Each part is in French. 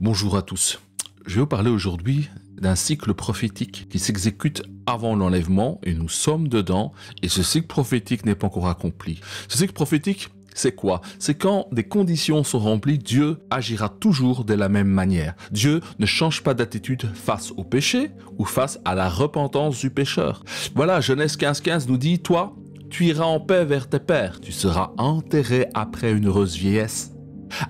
Bonjour à tous. Je vais vous parler aujourd'hui d'un cycle prophétique qui s'exécute avant l'enlèvement et nous sommes dedans et ce cycle prophétique n'est pas encore accompli. Ce cycle prophétique, c'est quoi? C'est quand des conditions sont remplies, Dieu agira toujours de la même manière. Dieu ne change pas d'attitude face au péché ou face à la repentance du pécheur. Voilà, Genèse 15:15 nous dit, toi, tu iras en paix vers tes pères, tu seras enterré après une heureuse vieillesse.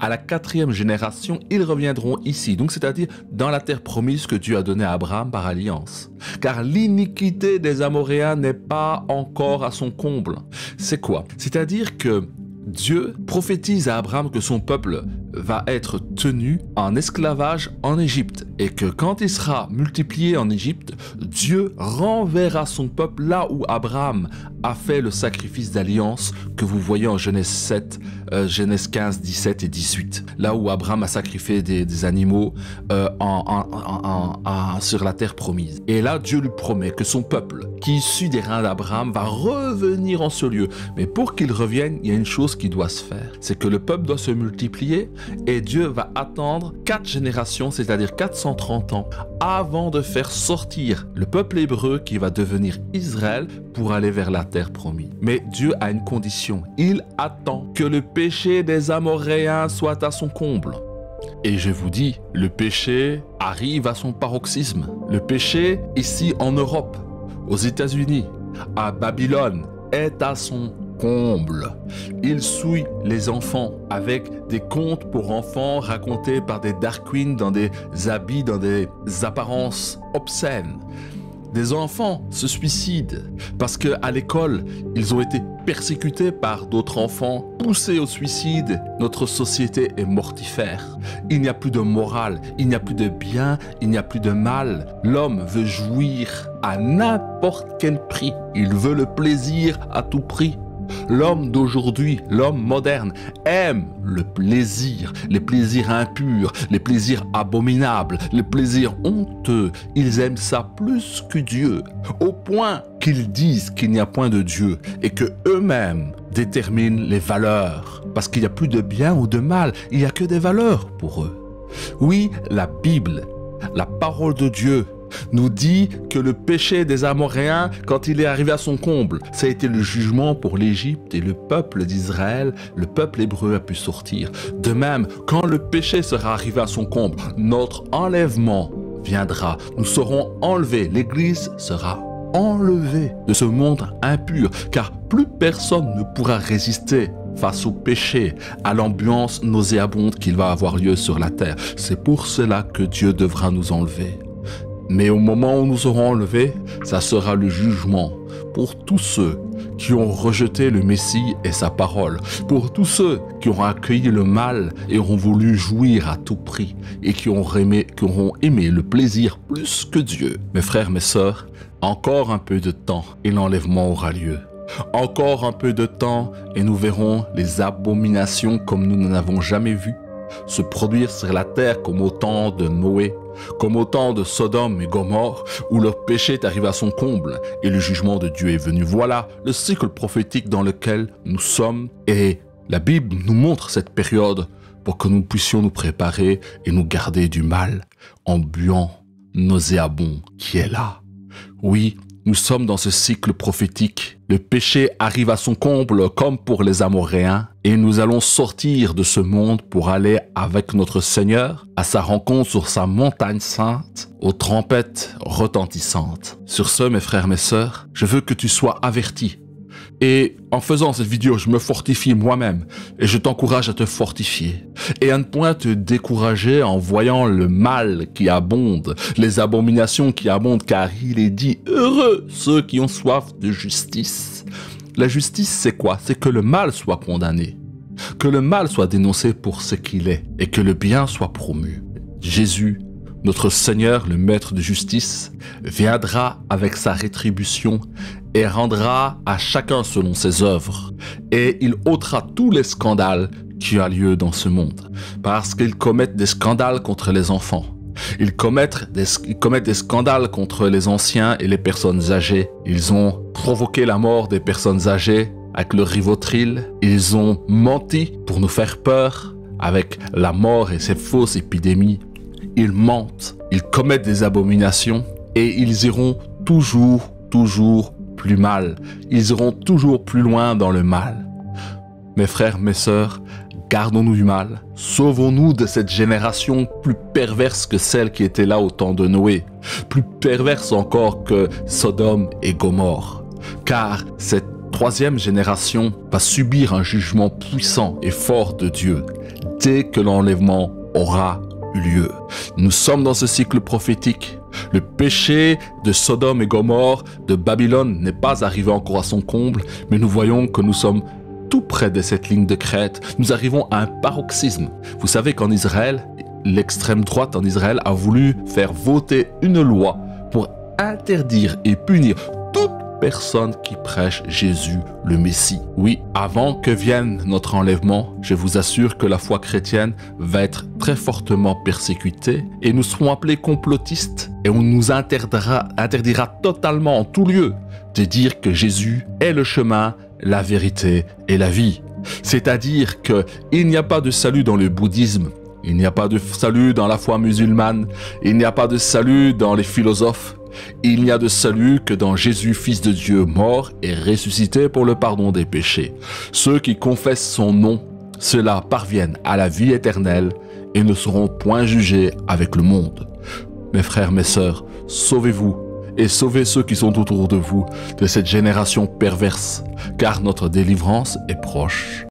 À la 4e génération, ils reviendront ici, donc c'est-à-dire dans la terre promise que Dieu a donnée à Abraham par alliance. Car l'iniquité des Amoréens n'est pas encore à son comble. C'est quoi? C'est-à-dire que Dieu prophétise à Abraham que son peuple va être tenu en esclavage en Égypte et que quand il sera multiplié en Égypte, Dieu renverra son peuple là où Abraham a fait le sacrifice d'alliance que vous voyez en Genèse 7, Genèse 15, 17 et 18. Là où Abraham a sacrifié des animaux sur la terre promise. Et là, Dieu lui promet que son peuple, qui est issu des reins d'Abraham, va revenir en ce lieu. Mais pour qu'il revienne, il y a une chose qui doit se faire. C'est que le peuple doit se multiplier et Dieu va attendre 4 générations, c'est-à-dire 430 ans, avant de faire sortir le peuple hébreu qui va devenir Israël pour aller vers la terre promise. Mais Dieu a une condition. Il attend que le péché des Amoréens soit à son comble. Et je vous dis, le péché arrive à son paroxysme. Le péché, ici en Europe, aux États-Unis, à Babylone, est à son comble. Il souille les enfants avec des contes pour enfants racontés par des dark queens dans des habits, dans des apparences obscènes. Des enfants se suicident parce qu'à l'école, ils ont été persécutés par d'autres enfants, poussés au suicide. Notre société est mortifère. Il n'y a plus de morale, il n'y a plus de bien, il n'y a plus de mal. L'homme veut jouir à n'importe quel prix. Il veut le plaisir à tout prix. L'homme d'aujourd'hui, l'homme moderne, aime le plaisir, les plaisirs impurs, les plaisirs abominables, les plaisirs honteux. Ils aiment ça plus que Dieu, au point qu'ils disent qu'il n'y a point de Dieu et que eux-mêmes déterminent les valeurs. Parce qu'il n'y a plus de bien ou de mal, il n'y a que des valeurs pour eux. Oui, la Bible, la parole de Dieu, nous dit que le péché des Amoréens, quand il est arrivé à son comble, ça a été le jugement pour l'Égypte et le peuple d'Israël, le peuple hébreu a pu sortir. De même, quand le péché sera arrivé à son comble, notre enlèvement viendra. Nous serons enlevés, l'Église sera enlevée de ce monde impur, car plus personne ne pourra résister face au péché, à l'ambiance nauséabonde qu'il va avoir lieu sur la terre. C'est pour cela que Dieu devra nous enlever. Mais au moment où nous serons enlevés, ça sera le jugement pour tous ceux qui ont rejeté le Messie et sa parole, pour tous ceux qui auront accueilli le mal et auront voulu jouir à tout prix et qui auront aimé le plaisir plus que Dieu. Mes frères, mes sœurs, encore un peu de temps et l'enlèvement aura lieu. Encore un peu de temps et nous verrons les abominations comme nous n'en avons jamais vues se produire sur la terre comme au temps de Noé, comme au temps de Sodome et Gomorrhe, où leur péché est arrivé à son comble et le jugement de Dieu est venu. Voilà le cycle prophétique dans lequel nous sommes et la Bible nous montre cette période pour que nous puissions nous préparer et nous garder du mal en buant nauséabond qui est là. Oui, nous sommes dans ce cycle prophétique. Le péché arrive à son comble comme pour les Amoréens et nous allons sortir de ce monde pour aller avec notre Seigneur à sa rencontre sur sa montagne sainte aux trompettes retentissantes. Sur ce, mes frères, mes sœurs, je veux que tu sois averti. Et en faisant cette vidéo, je me fortifie moi-même et je t'encourage à te fortifier et à ne point te décourager en voyant le mal qui abonde, les abominations qui abondent, car il est dit « Heureux ceux qui ont soif de justice ». La justice, c'est quoi? C'est que le mal soit condamné, que le mal soit dénoncé pour ce qu'il est et que le bien soit promu. Jésus, notre Seigneur, le Maître de justice, viendra avec sa rétribution et rendra à chacun selon ses œuvres. Et il ôtera tous les scandales qui ont lieu dans ce monde. Parce qu'ils commettent des scandales contre les enfants. Ils commettent des scandales contre les anciens et les personnes âgées. Ils ont provoqué la mort des personnes âgées avec le Rivotril. Ils ont menti pour nous faire peur avec la mort et ces fausses épidémies. ils mentent, ils commettent des abominations et ils iront toujours plus mal. Ils iront toujours plus loin dans le mal. Mes frères, mes sœurs, gardons-nous du mal. Sauvons-nous de cette génération plus perverse que celle qui était là au temps de Noé. Plus perverse encore que Sodome et Gomorrhe. Car cette troisième génération va subir un jugement puissant et fort de Dieu dès que l'enlèvement aura eu lieu. Nous sommes dans ce cycle prophétique. Le péché de Sodome et Gomorrhe, de Babylone, n'est pas arrivé encore à son comble, mais nous voyons que nous sommes tout près de cette ligne de crête. Nous arrivons à un paroxysme. Vous savez qu'en Israël, l'extrême droite en Israël a voulu faire voter une loi pour interdire et punir toute personne qui prêche Jésus le Messie. Oui, avant que vienne notre enlèvement, je vous assure que la foi chrétienne va être très fortement persécutée et nous serons appelés complotistes et on nous interdira totalement en tout lieu de dire que Jésus est le chemin, la vérité et la vie. C'est-à-dire qu'il n'y a pas de salut dans le bouddhisme, il n'y a pas de salut dans la foi musulmane, il n'y a pas de salut dans les philosophes. Il n'y a de salut que dans Jésus, Fils de Dieu, mort et ressuscité pour le pardon des péchés. Ceux qui confessent son nom, ceux-là parviennent à la vie éternelle et ne seront point jugés avec le monde. Mes frères, mes sœurs, sauvez-vous et sauvez ceux qui sont autour de vous de cette génération perverse, car notre délivrance est proche.